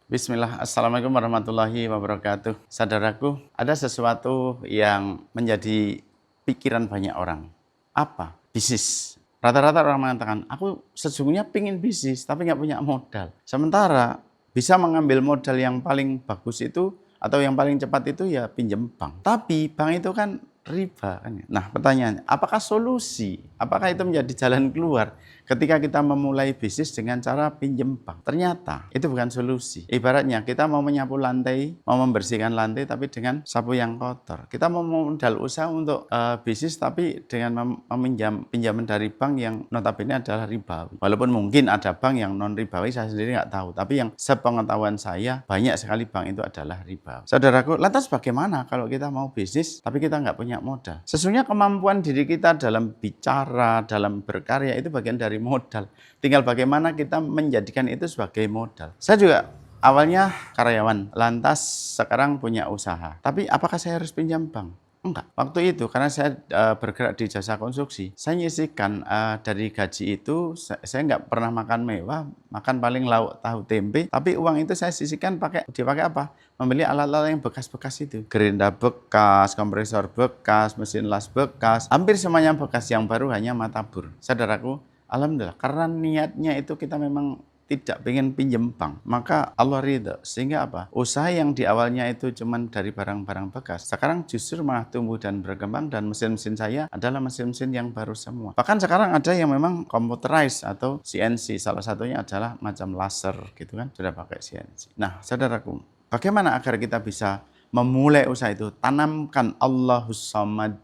Bismillah, Assalamualaikum warahmatullahi wabarakatuh. Saudaraku, ada sesuatu yang menjadi pikiran banyak orang. Apa? Bisnis. Rata-rata orang mengatakan, aku sesungguhnya pingin bisnis, tapi nggak punya modal. Sementara bisa mengambil modal yang paling bagus itu, atau yang paling cepat itu ya pinjam bank. Tapi bank itu kan riba. Nah pertanyaannya, apakah solusi? Apakah itu menjadi jalan keluar? Ketika kita memulai bisnis dengan cara pinjam bank, ternyata itu bukan solusi. Ibaratnya kita mau menyapu lantai, mau membersihkan lantai tapi dengan sapu yang kotor. Kita mau modal usaha untuk bisnis tapi dengan meminjam pinjaman dari bank yang notabene adalah ribawi. Walaupun mungkin ada bank yang non ribawi, saya sendiri nggak tahu. Tapi yang sepengetahuan saya, banyak sekali bank itu adalah ribawi. Saudaraku, lantas bagaimana kalau kita mau bisnis tapi kita nggak punya modal? Sesungguhnya kemampuan diri kita dalam bicara, dalam berkarya itu bagian dari modal. Tinggal bagaimana kita menjadikan itu sebagai modal. Saya juga awalnya karyawan, lantas sekarang punya usaha. Tapi apakah saya harus pinjam bank? Enggak. Waktu itu karena saya bergerak di jasa konstruksi, saya nyisihkan dari gaji itu, saya nggak pernah makan mewah, makan paling lauk tahu tempe, tapi uang itu saya sisihkan dipakai apa? Membeli alat-alat yang bekas-bekas itu. Gerinda bekas, kompresor bekas, mesin las bekas, hampir semuanya bekas, yang baru hanya matabur. Saudaraku, alhamdulillah, karena niatnya itu kita memang tidak pengen pinjem bank, maka Allah ridho. Sehingga apa? Usaha yang di awalnya itu cuman dari barang-barang bekas, sekarang justru malah tumbuh dan berkembang, dan mesin-mesin saya adalah mesin-mesin yang baru semua. Bahkan sekarang ada yang memang computerized atau CNC, salah satunya adalah macam laser gitu kan, sudah pakai CNC. Nah, saudaraku, bagaimana agar kita bisa memulai usaha itu? Tanamkan Allahus Samad,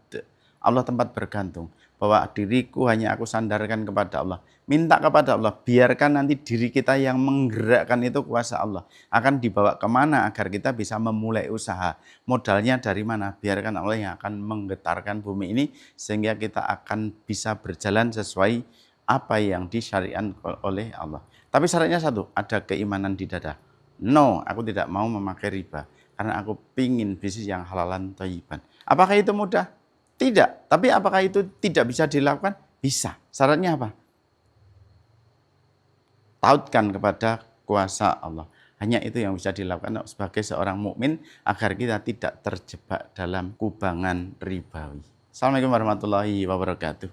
Allah tempat bergantung, bahwa diriku hanya aku sandarkan kepada Allah. Minta kepada Allah, biarkan nanti diri kita yang menggerakkan itu kuasa Allah. Akan dibawa kemana agar kita bisa memulai usaha. Modalnya dari mana? Biarkan Allah yang akan menggetarkan bumi ini, sehingga kita akan bisa berjalan sesuai apa yang disyariatkan oleh Allah. Tapi syaratnya satu, ada keimanan di dada. No, aku tidak mau memakai riba, karena aku pingin bisnis yang halalan thayyiban. Apakah itu mudah? Tidak. Tapi apakah itu tidak bisa dilakukan? Bisa. Syaratnya apa? Tautkan kepada kuasa Allah. Hanya itu yang bisa dilakukan sebagai seorang mukmin agar kita tidak terjebak dalam kubangan ribawi. Assalamualaikum warahmatullahi wabarakatuh.